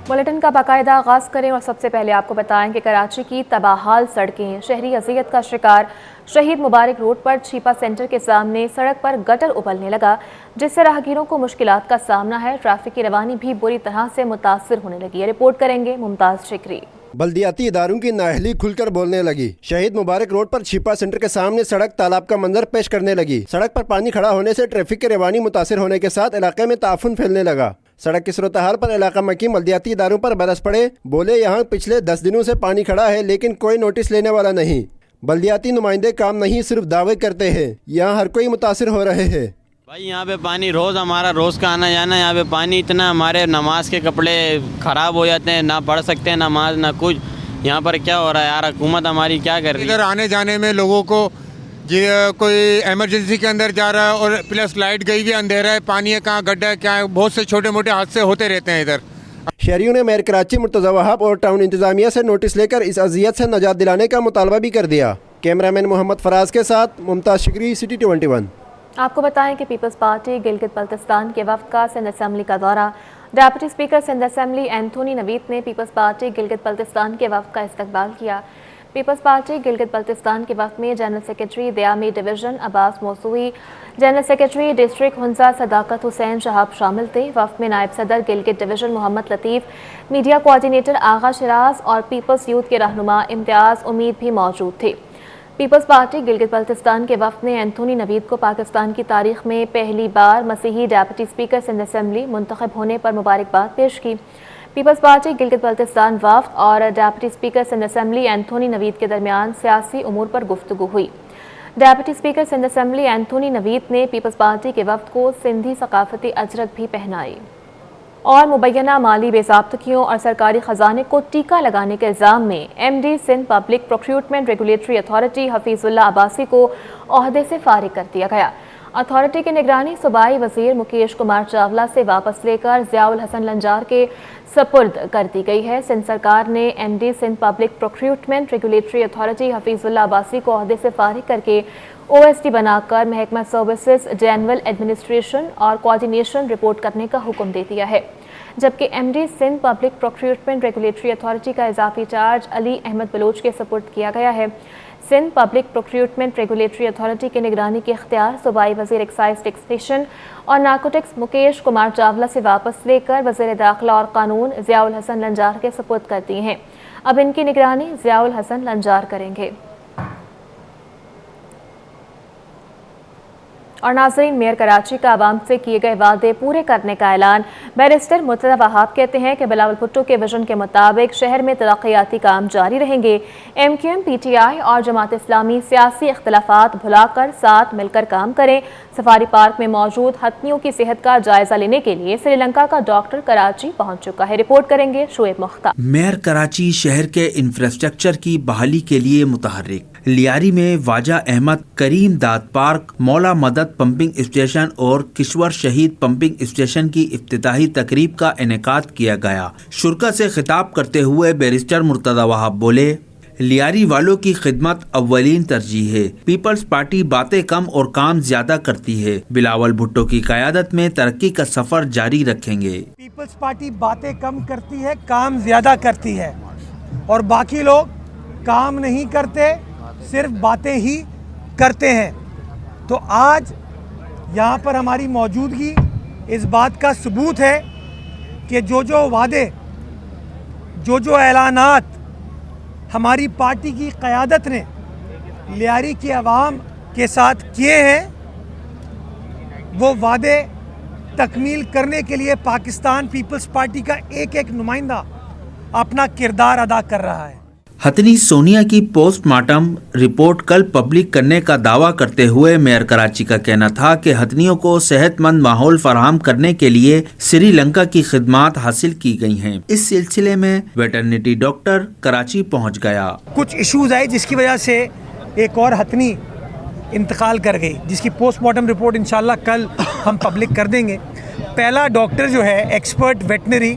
Bulletin का बाकायदा आगाज़ करें और सबसे पहले आपको बताएं कि कराची की तबाहाल सड़कें, शहरी अज़ियत का शिकार। शहीद मुबारक रोड पर छीपा सेंटर के सामने सड़क पर गटर उबलने लगा, जिससे राहगीरों को मुश्किलात का सामना है। ट्रैफिक की रवानी भी बुरी तरह से मुतासिर होने लगी है। रिपोर्ट करेंगे मुमताज़ शिकरी। बल्दियाती इदारों की नाअहली खुलकर बोलने लगी। शहीद मुबारक रोड पर छिपा सेंटर के सामने सड़क तालाब का मंजर पेश करने लगी। सड़क पर पानी खड़ा होने से ट्रैफिक की रवानी मुतासिर होने के साथ इलाके में ताफुन फैलने लगा। सड़क की सूरत-ए-हाल पर इलाका मकी बल्दियाती इदारों पर बरस पड़े। बोले यहाँ पिछले 10 दिनों से पानी खड़ा है, लेकिन कोई नोटिस लेने वाला नहीं। बल्दियाती नुमाइंदे काम नहीं सिर्फ दावे करते हैं। यहाँ हर कोई मुतासिर हो रहे हैं। भाई यहाँ पे पानी हमारा रोज़ का आना जाना, यहाँ पे पानी इतना, हमारे नमाज के कपड़े ख़राब हो जाते हैं, ना पढ़ सकते हैं नमाज ना कुछ। यहाँ पर क्या हो रहा है यार, हुकूमत हमारी क्या कर रही है? इधर आने जाने में लोगों को कोई इमरजेंसी के अंदर जा रहा है और प्लस लाइट गई हुई, अंधेरा है, पानी है, कहाँ गड्ढा है, क्या है, बहुत से छोटे मोटे हादसे होते रहते हैं इधर। शहरियों ने मेयर कराची मुर्तज़ा वहाब और टाउन इंतजामिया से नोटिस लेकर इस अजियत से निजात दिलाने का मुतालबा भी कर दिया। कैमरामैन मोहम्मद फराज के साथ मुमताज़ शिकरी, सिटी 21। आपको बताएं कि पीपल्स पार्टी गिलगित बल्तिस्तान के वफ्द का सिंध असेंबली का दौरा। Deputy speaker Sindh assembly Anthony Naveed ने पीपल्स पार्टी गिलगित बल्तिस्तान के वफ्द का इस्तकबाल किया। पीपल्स पार्टी गिलगित बल्तिस्तान के वफ्द में general secretary Diamer division Abbas Mousavi, general secretary district Hunza Sadaqat Hussain Shahab शामिल थे। वफ्द में नायब सदर Gilgit division Mohammad Latif, media coordinator Agha Sharaz और पीपल्स यूथ के रहनुमा इम्तियाज़ उम्मीद भी मौजूद थे। पीपल्स पार्टी गिलगित बल्तिस्तान के वफ्द ने एंथोनी नवीद को पाकिस्तान की तारीख में पहली बार मसीही डेप्यूटी स्पीकर सिंध असेंबली मुंतखब होने पर मुबारकबाद पेश की। पीपल्स पार्टी गिलगित बल्तिस्तान वफ्द और deputy speaker Sindh assembly Anthony Naveed के दरमियान सियासी उमूर पर गुफ्तगू हुई। Deputy speaker Sindh assembly Anthony Naveed ने पीपल्स पार्टी के वफ्द को सिंधी सकाफती अजरक भी पहनाई और मुबैना माली बेज़ाब्तगियों और सरकारी खजाने को टीका लगाने के इल्ज़ाम में MD Sindh public procurement regulatory authority Hafeezullah Abbasi को ओहदे से फारिग कर दिया गया। अथॉरिटी की निगरानी सूबाई वजीर मुकेश कुमार चावला से वापस लेकर ज़ियाउल हसन लंजार के सपुर्द कर दी गई है। सिंध सरकार ने MD Sindh public procurement regulatory authority Hafeezullah Abbasi को ओहदे से फारिग करके ओएसडी बनाकर महकमा सर्विसेज जनरल एडमिनिस्ट्रेशन और कोऑर्डिनेशन रिपोर्ट करने का हुक्म दे दिया है, जबकि MD Sindh public procurement regulatory authority का इजाफी चार्ज अली अहमद बलोच के सपुर्द किया गया है। Sindh public procurement regulatory authority की निगरानी के इख्तियार सूबाई वजीर एक्साइज टैक्सेशन और नार्कोटिक्स मुकेश कुमार चावला से वापस लेकर वजीर दाखिला और कानून ज़ियाउल हसन लंजार के सपुर्द कर दिए हैं। अब इनकी निगरानी ज़ियाउल हसन लंजार करेंगे। और नाज़रीन, मेयर कराची का आवाम से किए गए वादे पूरे करने का ऐलान। बैरिस्टर मुर्तज़ा वहाब कहते हैं कि बिलावल भुट्टो के विजन के मुताबिक शहर में तरक्याती काम जारी रहेंगे। MQM, PTI और जमात इस्लामी सियासी इख्तिलाफात भुलाकर साथ मिलकर काम करें। सफारी पार्क में मौजूद हथनियों की सेहत का जायजा लेने के लिए श्रीलंका का डॉक्टर कराची पहुंच चुका है। रिपोर्ट करेंगे शोएब मुख्तार। मेयर कराची शहर के इंफ्रास्ट्रक्चर की बहाली के लिए मुतहर्रिक। लियारी में वाजा अहमद करीम दाद पार्क, मौला मदद पंपिंग स्टेशन और किश्वर शहीद पंपिंग स्टेशन की इफ्तिताही तकरीब का इनेकाद किया गया। शुरका से खिताब करते हुए बैरिस्टर मुर्तज़ा वहाब बोले, लियारी वालों की खिदमत अव्वलीन तरजीह है। पीपल्स पार्टी बातें कम और काम ज्यादा करती है। बिलावल भुट्टो की क़यादत में तरक्की का सफर जारी रखेंगे। पीपल्स पार्टी बातें कम करती है, काम ज्यादा करती है, और बाकी लोग काम नहीं करते, सिर्फ बातें ही करते हैं। तो आज यहाँ पर हमारी मौजूदगी इस बात का सबूत है कि जो वादे, जो ऐलानात हमारी पार्टी की क़यादत ने लियारी की आवाम के साथ किए हैं, वो वादे तकमील करने के लिए पाकिस्तान पीपल्स पार्टी का एक एक नुमाइंदा अपना किरदार अदा कर रहा है। हथनी सोनिया की पोस्टमार्टम रिपोर्ट कल पब्लिक करने का दावा करते हुए मेयर कराची का कहना था कि हथनियों को सेहतमंद माहौल फराहम करने के लिए श्रीलंका की खिदमात हासिल की गई हैं। इस सिलसिले में वेटरनिटी डॉक्टर कराची पहुंच गया। कुछ इश्यूज आए जिसकी वजह से एक और हथनी इंतकाल कर गई, जिसकी पोस्टमार्टम रिपोर्ट इंशाल्लाह कल हम पब्लिक कर देंगे। पहला डॉक्टर जो है एक्सपर्ट वेटनरी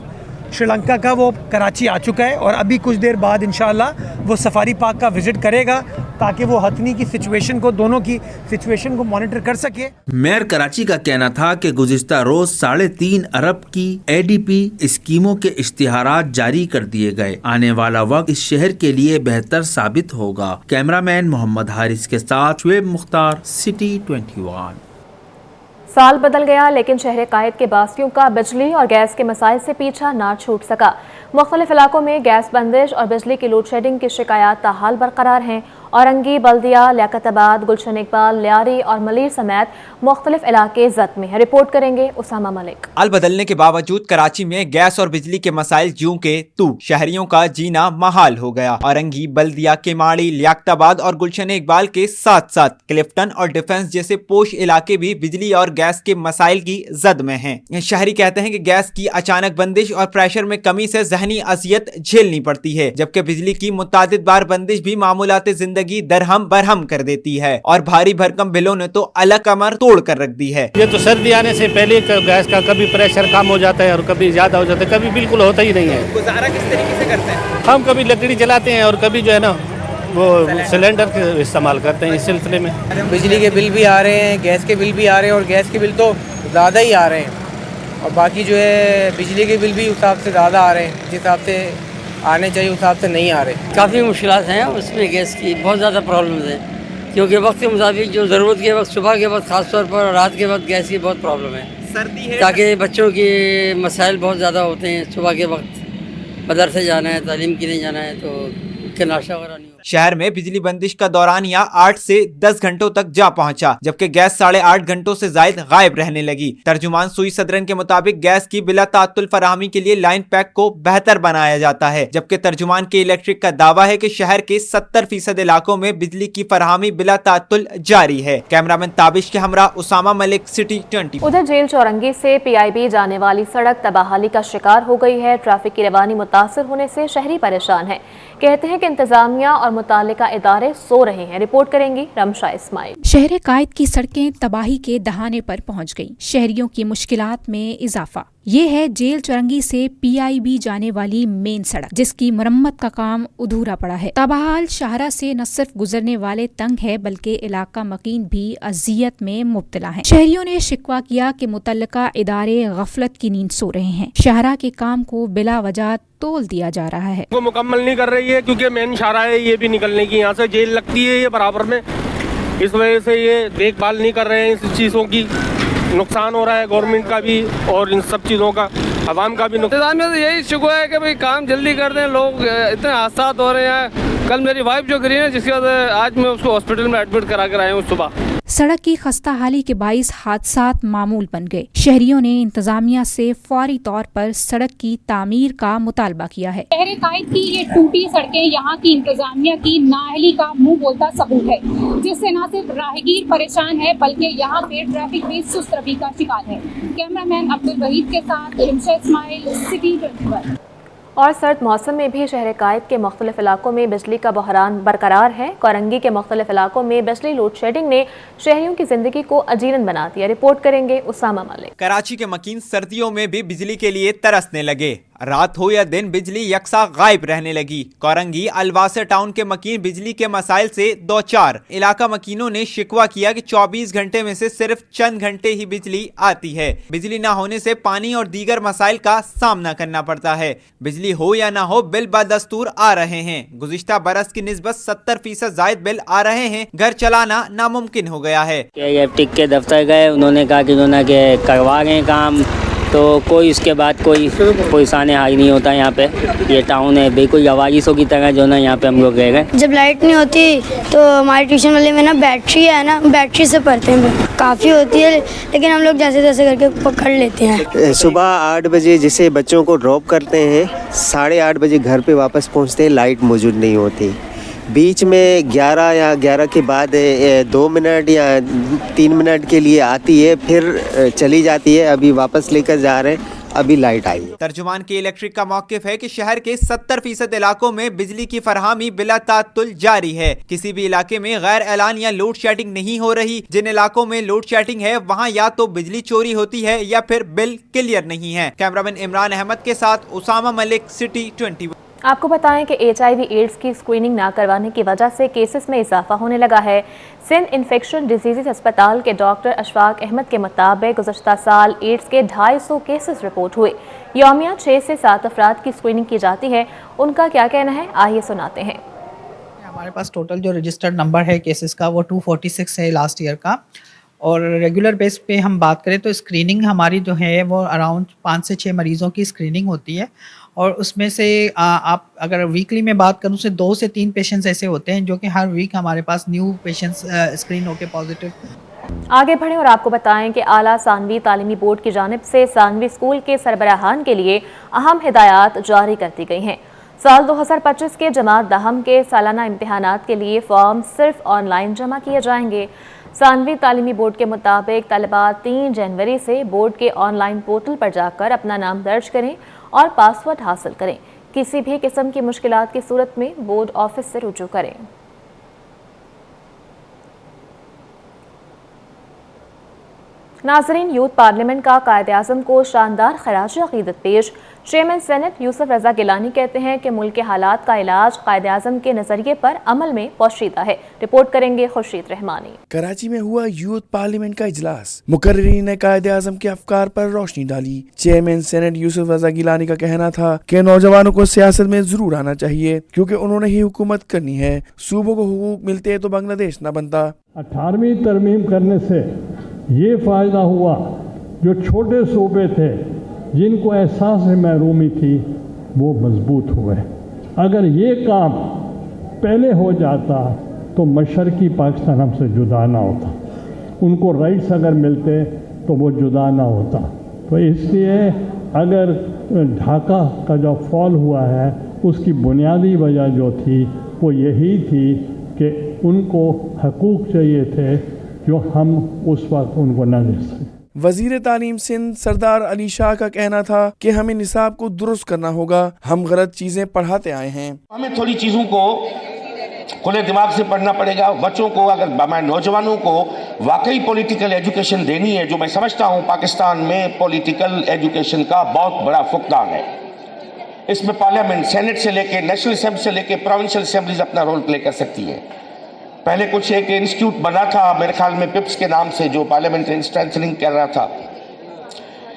श्रीलंका का, वो कराची आ चुका है और अभी कुछ देर बाद इंशाल्लाह वो सफारी पार्क का विज़िट करेगा ताकि वो हथनी की सिचुएशन को, दोनों की सिचुएशन को मॉनिटर कर सके। मेयर कराची का कहना था कि गुज़िश्ता रोज 3.5 अरब की ADP स्कीमों के इश्तिहारात जारी कर दिए गए। आने वाला वक्त इस शहर के लिए बेहतर साबित होगा। कैमरामैन मोहम्मद हारिस के साथ शुएब मुख्तार, सिटी 21। साल बदल गया लेकिन शहर कायद के बासियों का बिजली और गैस के मसाइल से पीछा ना छूट सका। मुख्तलिफ इलाकों में गैस बंदिश और बिजली की लोड शेडिंग की शिकायत ताहाल बरकरार हैं। औरंगी, बल्दिया, लियाकताबाद, गुलशन इकबाल, लियारी और मलीर समेत मुख्तलिफ इलाके जद में है। रिपोर्ट करेंगे उसामा मलिक। हाल बदलने के बावजूद कराची में गैस और बिजली के मसाइल ज्यों के तू, शहरियों का जीना महाल हो गया। औरंगी, बल्दिया, केमाड़ी, लियाकताबाद और गुलशन इकबाल के साथ साथ क्लिफ्टन और डिफेंस जैसे पोश इलाके भी बिजली और गैस के मसाइल की जद में हैं। शहरी कहते हैं कि गैस की अचानक बंदिश और प्रेशर में कमी से जहनी अजियत झेलनी पड़ती है, जबकि बिजली की मुतादिद बार बंदिश भी मामूलात जिंदगी दरहम बरहम कर देती है और भारी भरकम बिलों ने तो अलग कमर तोड़ कर रख दी है। ये तो सर्दी आने से पहले गैस का कभी प्रेशर कम हो जाता है और कभी ज्यादा हो जाता है, कभी बिल्कुल होता ही नहीं है। गुजारा किस तरीके से करते हैं? हम कभी लकड़ी जलाते हैं और कभी जो है ना वो सिलेंडर इस्तेमाल करते हैं। इस सिलसिले में बिजली के बिल भी आ रहे हैं, गैस के बिल भी आ रहे हैं और गैस के बिल तो ज़्यादा ही आ रहे हैं और बाकी जो है बिजली के बिल भी उस हिसाब से ज़्यादा आ रहे हैं, जिस हिसाब से आने चाहिए उस हिसाब से नहीं आ रहे। काफ़ी मुश्किलात हैं उसमें, गैस की बहुत ज़्यादा प्रॉब्लम्स हैं क्योंकि वक्त के मुताबिक जो ज़रूरत के वक्त, सुबह के वक्त ख़ास तौर पर, रात के वक्त गैस की बहुत प्रॉब्लम है। सर्दी है ताकि बच्चों के मसाइल बहुत ज़्यादा होते हैं। सुबह के वक्त मदरसे जाना है, तालीम के लिए जाना है तो के नाश्ता वगैरह नहीं। शहर में बिजली बंदिश का दौरान यहाँ 8 से 10 घंटों तक जा पहुंचा, जबकि गैस 8.5 घंटों से जायद गायब रहने लगी। तर्जुमान सुई सदरन के मुताबिक गैस की बिला तात्तुल फराहमी के लिए लाइन पैक को बेहतर बनाया जाता है, जबकि तर्जुमान के इलेक्ट्रिक का दावा है कि शहर के 70% इलाकों में बिजली की फराहमी बिला तात्तुल जारी है। कैमरामैन ताबिश के हमरा उसामा मलिक, सिटी 20। उधर जेल चौरंगी से PIB जाने वाली सड़क तबाहाली का शिकार हो गई है। ट्रैफिक की रवानी मुतासर होने से शहरी परेशान है। कहते हैं कि इंतजामिया और मुतालिका इदारे सो रहे हैं। रिपोर्ट करेंगी रमशा इस्माइल। शहर कायद की सड़कें तबाही के दहाने पर पहुंच गईं। शहरियों की मुश्किलात में इजाफा। ये है जेल चौरंगी से PIB जाने वाली मेन सड़क, जिसकी मरम्मत का काम अधूरा पड़ा है। तबाहाल शाहरा से न सिर्फ गुजरने वाले तंग है बल्कि इलाका मकीन भी अजियत में मुब्तला है। शहरियों ने शिकवा किया कि मुतल्लिका इदारे गफलत की नींद सो रहे हैं। शाहरा के काम को बिला वजह तोल दिया जा रहा है। वो मुकम्मल नहीं कर रही है क्योंकि मेन शाहरा है, ये भी निकलने की यहाँ से जेल लगती है ये बराबर में, इस वजह से ये देखभाल नहीं कर रहे हैं। इस चीज़ों की नुकसान हो रहा है गवर्नमेंट का भी और इन सब चीज़ों का आवाम का भी नुकसान। में यही शिकवा है कि भाई काम जल्दी कर दें, लोग इतने हादसा हो रहे हैं। कल मेरी वाइफ जो गिरी है जिसके बाद आज मैं उसको हॉस्पिटल में एडमिट करा कर आया हूँ सुबह। सड़क की खस्ता हाली के बाइस हादसात मामूल बन गए। शहरियों ने इंतजामिया से फौरी तौर पर सड़क की तामीर का मुतालबा किया है। शहर कायद की ये टूटी सड़कें यहाँ की इंतजामिया की नाअहली का मुंह बोलता सबूत है, जिससे न सिर्फ राहगीर परेशान है बल्कि यहाँ पे ट्रैफिक भी सुस्त रवि का शिकार है। कैमरामैन अब्दुल वहीद के साथ रमशा इस्माइल, सिटी 21। और सर्द मौसम में भी शहर कायद के मुख्तलिफ इलाकों में बिजली का बहरान बरकरार है। कोरंगी के मुख्तलिफ इलाकों में बिजली लोड शेडिंग ने शहरियों की जिंदगी को अजीरन बना दिया। रिपोर्ट करेंगे उसामा मलिक। कराची के मकीन सर्दियों में भी बिजली के लिए तरसने लगे। रात हो या दिन बिजली यकसा गायब रहने लगी। कोरंगी अलवासे टाउन के मकीन बिजली के मसाइल से दो चार। इलाका मकीनों ने शिकवा किया कि 24 घंटे में से सिर्फ चंद घंटे ही बिजली आती है। बिजली ना होने से पानी और दीगर मसाइल का सामना करना पड़ता है। बिजली हो या ना हो बिल बदस्तूर आ रहे हैं। गुज़िश्ता बरस की निस्बत 70% जायद बिल आ रहे हैं। घर चलाना नामुमकिन हो गया है। टिक के दफ्तर गए, उन्होंने कहा कि उन्होंने करवा रहे हैं काम, तो कोई उसके बाद कोई साने हाई नहीं होता। यहाँ पे ये टाउन है बिल्कुल आवाज़ों की तरह जो ना यहाँ पे हम लोग गए गए। जब लाइट नहीं होती तो हमारे ट्यूशन वाले में ना बैटरी है ना, बैटरी से पढ़ते हैं। काफ़ी होती है लेकिन हम लोग जैसे तैसे करके पकड़ लेते हैं। सुबह 8 बजे जिसे बच्चों को ड्रॉप करते हैं, 8:30 बजे घर पे वापस पहुँचते हैं, लाइट मौजूद नहीं होती। बीच में 11 या 11 के बाद 2 मिनट या 3 मिनट के लिए आती है, फिर चली जाती है। अभी वापस लेकर जा रहे हैं, अभी लाइट आई है। तर्जुमान के इलेक्ट्रिक का मौक़िफ़ है कि शहर के 70% इलाकों में बिजली की फरहामी बिला तात्तुल जारी है। किसी भी इलाके में गैर ऐलान या लोड शेडिंग नहीं हो रही। जिन इलाकों में लोड शेडिंग है वहाँ या तो बिजली चोरी होती है या फिर बिल क्लियर नहीं है। कैमरामैन इमरान अहमद के साथ उसामा मलिक, सिटी 21। आपको बताएं कि HIV एड्स की स्क्रीनिंग ना करवाने की वजह से केसेस में इजाफा होने लगा है। सिंध इन्फेक्शन डिजीज़ अस्पताल के डॉक्टर अशफाक अहमद के मुताबिक गुज़श्ता साल एड्स के 250 केसेस रिपोर्ट हुए। यौमिया 6 से 7 अफराद की स्क्रीनिंग की जाती है। उनका क्या कहना है, आइए सुनाते हैं। हमारे पास टोटल जो रजिस्टर्ड नंबर है केसेस का वो 246 है लास्ट ईयर का, और रेगुलर बेस पे हम बात करें तो स्क्रीनिंग हमारी जो है वो अराउंड 5 से 6 मरीज़ों की स्क्रीनिंग होती है, और उसमें से आप अगर वीकली में बात करूँ से 2 से 3 पेशेंट्स ऐसे होते हैं जो कि हर वीक हमारे पास न्यू पेशेंट्स स्क्रीन होकर पॉजिटिव। आगे बढ़ें और आपको बताएं कि आला सानवी तालीमी बोर्ड की जानिब से सानवी स्कूल के सरबराहान के लिए अहम हिदायत जारी कर दी गई हैं। साल 2025 के जमात दहम के सालाना इम्तिहानात के लिए फॉर्म सिर्फ ऑनलाइन जमा किए जाएंगे। सानवी तालीमी बोर्ड के मुताबिक तलबा 3 जनवरी से बोर्ड के ऑनलाइन पोर्टल पर जाकर अपना नाम दर्ज करें और पासवर्ड हासिल करें। किसी भी किस्म की मुश्किलात की सूरत में बोर्ड ऑफिस से रुजू करें। नाजरीन, यूथ पार्लियामेंट का कायद-ए-आज़म को शानदार खराज अक़ीदत पेश। चेयरमैन सेनेट यूसुफ रज़ा गिलानी कहते हैं कि मुल्क के हालात का इलाज कायद-ए-आज़म के नज़रिए पर अमल में पोशीदा है। रिपोर्ट करेंगे खुर्शीद रहमानी। कराची में हुआ यूथ पार्लियामेंट का इजलास, मुकर्रीरीन ने कायद-ए-आज़म के अफकार पर रोशनी डाली। चेयरमैन सेनेट यूसुफ रज़ा गिलानी का कहना था कि नौजवानों को सियासत में जरूर आना चाहिए क्योंकि उन्होंने ही हुकूमत करनी है। सूबों को हुकूक मिलते तो बांग्लादेश न बनता। 18वीं तरमीम करने से ये फ़ायदा हुआ जो छोटे सूबे थे जिनको एहसास महरूमी थी वो मजबूत हुए। अगर ये काम पहले हो जाता तो मशरकी पाकिस्तान हमसे जुदा ना होता, उनको राइट्स अगर मिलते तो वो जुदा ना होता। तो इसलिए अगर ढाका का जो फॉल हुआ है उसकी बुनियादी वजह जो थी वो यही थी कि उनको हकूक़ चाहिए थे जो हम उस वक्त उनको न दे सके। वजीर तालीम सिंध सरदार अली शाह का कहना था कि हमें निसाब को दुरुस्त करना होगा, हम गलत चीज़ें पढ़ाते आए हैं। हमें थोड़ी चीज़ों को खुले दिमाग से पढ़ना पड़ेगा। बच्चों को अगर नौजवानों को वाकई पॉलिटिकल एजुकेशन देनी है, जो मैं समझता हूँ पाकिस्तान में पॉलिटिकल एजुकेशन का बहुत बड़ा फुकदान है। इसमें पार्लियामेंट, सेनेट से लेके नेशनल असेंबली से लेके प्रोविंशियल असेंबलीज अपना रोल प्ले कर सकती है। पहले कुछ एक इंस्टीट्यूट बना था मेरे ख्याल में पिप्स के नाम से, जो पार्लियामेंट्री स्ट्रेंथनिंग कर रहा था।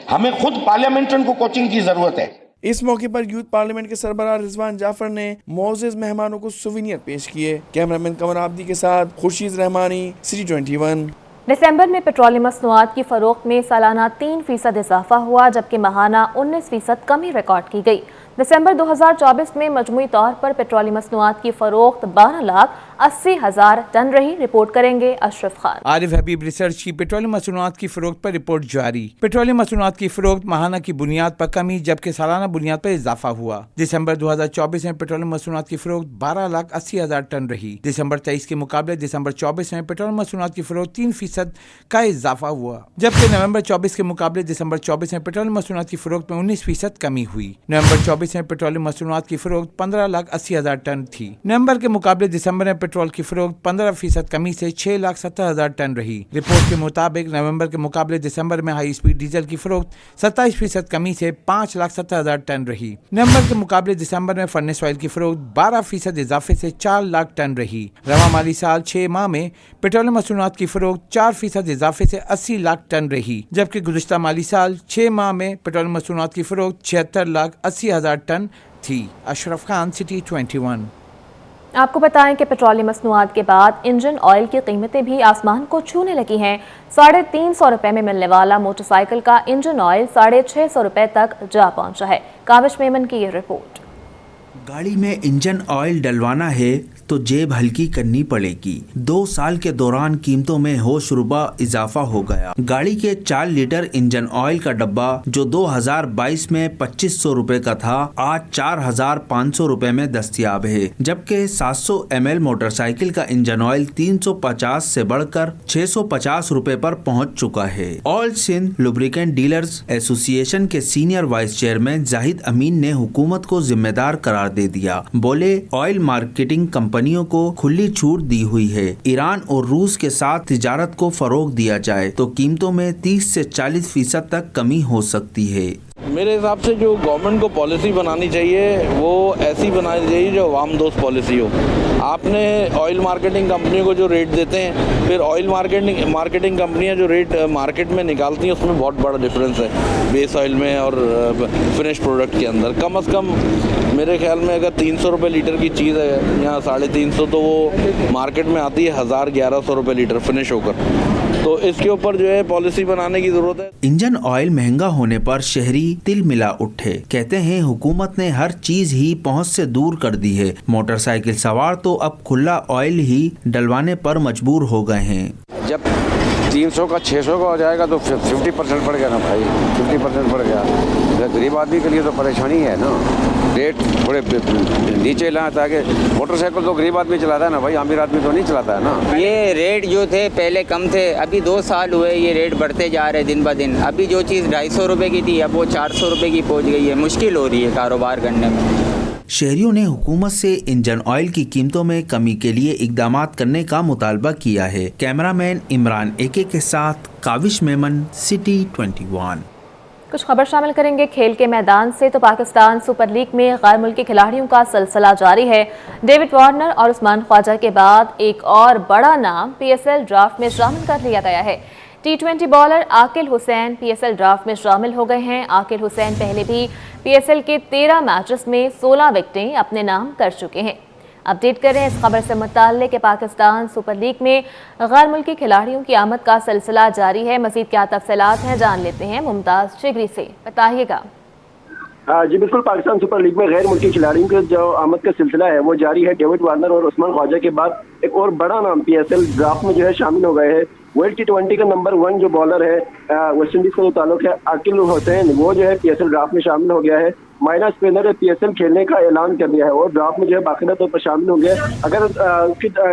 हमें खुद पार्लियामेंट्रियन को कोचिंग की जरूरत है। इस मौके पर यूथ पार्लियामेंट के सरबराह रिजवान जाफर ने मोअज़्ज़िज़ मेहमानों को सुवेनियर पेश किए। कैमरामैन कमर आब्दी के साथ खुर्शीद रहमानी, सिटी 21। दिसंबर में पेट्रोलियम मसनूआत की फरोख्त में सालाना 3% इजाफा हुआ, जबकि माहाना 19% कमी रिकॉर्ड की गई। दिसंबर 2024 में मजमूई तौर पर पेट्रोलियम मसनूआत की फरोख्त 12,80,000 टन रही। रिपोर्ट करेंगे अशरफ खान। आरिफ हबीब रिसर्च की पेट्रोलियम मसनूआत की फरोख्त पर रिपोर्ट जारी। पेट्रोलियम मसनूआत की फरोख्त माहाना की बुनियाद पर कमी जबकि सालाना बुनियाद पर इजाफा हुआ। दिसंबर 2024 में पेट्रोलियम मसनूआत की फरोख्त 12,80,000 टन रही। दिसंबर 23 के मुकाबले दिसंबर 24 में पेट्रोलियम मसनूआत की फरोख्त 3% का इजाफा हुआ, जबकि नवंबर 24 के मुकाबले दिसंबर 24 में पेट्रोलियम मसनूआत की फरोख्त में 19% कमी हुई। नवंबर 24 में पेट्रोलियम मसनूआत की फरोख्त 15,80,000 टन थी। नवंबर के मुकाबले दिसंबर में पेट्रोल की फरोख्त 15% कमी से 6,70,000 टन रही। रिपोर्ट के मुताबिक नवंबर के मुकाबले दिसंबर में हाई स्पीड डीजल की फरोख्त 27% कमी से 5,70,000 टन रही। नवंबर के मुकाबले दिसंबर में फर्नेस ऑयल की फरोख्त 12% इजाफे से 4 लाख टन रही। रवा माली साल 6 माह में पेट्रोलियम मसनूआत की फरोख्त 4% इजाफे से 80 लाख टन रही, जबकि गुज़श्ता माली साल 6 माह में पेट्रोलियम मसनूआत की फरोख्त 76,80,000 टन थी। अशरफ खान, सिटी 21। आपको बताएं कि पेट्रोलियम मसनूआत के बाद इंजन ऑयल की कीमतें भी आसमान को छूने लगी हैं। 350 रुपए में मिलने वाला मोटरसाइकिल का इंजन ऑयल 650 रुपए तक जा पहुंचा है। काविश मेमन की ये रिपोर्ट। गाड़ी में इंजन ऑयल डलवाना है तो जेब हल्की करनी पड़ेगी। 2 साल के दौरान कीमतों में होशरुबा इजाफा हो गया। गाड़ी के 4 लीटर इंजन ऑयल का डब्बा जो 2022 में 2500 रुपए का था, आज 4,500 रुपए में दस्तयाब है, जबकि 700 ml मोटरसाइकिल का इंजन ऑयल 350 से बढ़कर 650 रुपए पर पहुंच चुका है। All Sindh lubricant dealers association के senior vice chairman Zahid Amin ने हुकूमत को जिम्मेदार करार दे दिया। बोले, ऑयल मार्केटिंग कंपनी कंपनियों को खुली छूट दी हुई है। ईरान और रूस के साथ तिजारत को फरोग दिया जाए तो कीमतों में 30 से 40% तक कमी हो सकती है। मेरे हिसाब से जो गवर्नमेंट को पॉलिसी बनानी चाहिए वो ऐसी बनानी चाहिए जो अवाम दोस्त पॉलिसी हो। आपने ऑयल मार्केटिंग कंपनियों को जो रेट देते हैं, फिर ऑयल मार्केटिंग कंपनियां जो रेट मार्केट में निकालती हैं उसमें बहुत बड़ा डिफरेंस है बेस ऑयल में और फिनिश प्रोडक्ट के अंदर। कम से कम मेरे ख्याल में अगर 300 रुपये लीटर की चीज़ है यहाँ 350, तो वो मार्केट में आती है 1000-1100 रुपये लीटर फिनिश होकर। तो इसके ऊपर जो है पॉलिसी बनाने की जरूरत है। इंजन ऑयल महंगा होने पर शहरी तिल मिला उठे। कहते हैं हुकूमत ने हर चीज ही पहुंच से दूर कर दी है। मोटरसाइकिल सवार तो अब खुला ऑयल ही डलवाने पर मजबूर हो गए हैं। जब 300 का 600 का हो जाएगा तो 50% बढ़ गया ना भाई, 50% बढ़ गया। गरीब आदमी के लिए तो परेशानी है ना, रेट थोड़े नीचे लाए ताकि मोटरसाइकिल तो गरीब आदमी चलाता है ना भाई, अमीर आदमी तो नहीं चलाता है ना। ये रेट जो थे पहले कम थे, अभी 2 साल हुए ये रेट बढ़ते जा रहे दिन ब दिन। अभी जो चीज़ 250 रुपये की थी अब वो 400 रुपये की पहुंच गई है। मुश्किल हो रही है कारोबार करने में। शहरियों ने हुकूमत से इंजन ऑयल की कीमतों में कमी के लिए इकदाम करने का मुतालबा किया है। कैमरामैन इमरान एके के साथ काविश मेमन, सिटी 21। कुछ खबर शामिल करेंगे खेल के मैदान से तो पाकिस्तान सुपर लीग में गैर मुल्की खिलाड़ियों का सिलसिला जारी है। डेविड वार्नर और उस्मान ख्वाजा के बाद एक और बड़ा नाम पीएसएल ड्राफ्ट में शामिल कर लिया गया है। टी20 बॉलर आकिल हुसैन पीएसएल ड्राफ्ट में शामिल हो गए हैं। आकिल हुसैन पहले भी पीएसएल के 13 मैचेस में 16 विकेटें अपने नाम कर चुके हैं। अपडेट करें इस खबर से मुताल्लिक कि पाकिस्तान सुपर लीग में गैर मुल्की खिलाड़ियों की आमद का सिलसिला जारी है। मज़ीद क्या तफसीलात हैं जान लेते हैं मुमताज़ शिगरी से, बताइएगा। जी बिल्कुल, पाकिस्तान सुपर लीग में गैर मुल्की खिलाड़ियों के जो आमद का सिलसिला है वो जारी है। डेविड वार्नर और उस्मान ख्वाजा के बाद एक और बड़ा नाम पीएसएल ड्राफ्ट में जो है शामिल हो गए हैं। वर्ल्ड टी20 का नंबर 1 जो बॉलर है वेस्ट इंडीज का जो ताल्लुक है आकिल हुसैन, वो जो है पीएसएल ड्राफ्ट में शामिल हो गया है। माइनर स्पिनर पीएसएल खेलने का ऐलान कर दिया है और ड्राफ्ट में जो है बाकायदा तौर पर शामिल हो गया। अगर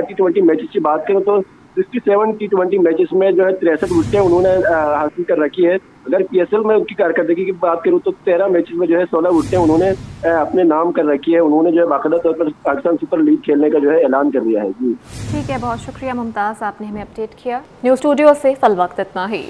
टी20 मैचेस की बात करें तो 67 टी20 मैचेस में जो है 63 विकेटें उन्होंने हासिल कर रखी है। अगर पीएसएल में उनकी कारकर्दगी की बात करूँ तो 13 मैचेस में जो है 16 विकेटें उन्होंने अपने नाम कर रखी है। उन्होंने जो है बाकायदा तौर पर पाकिस्तान सुपर लीग खेलने का जो है ऐलान कर दिया है। जी ठीक है, बहुत शुक्रिया मुमताज़, आपने हमें अपडेट किया। न्यूज़ स्टूडियो से फल वक्त इतना ही।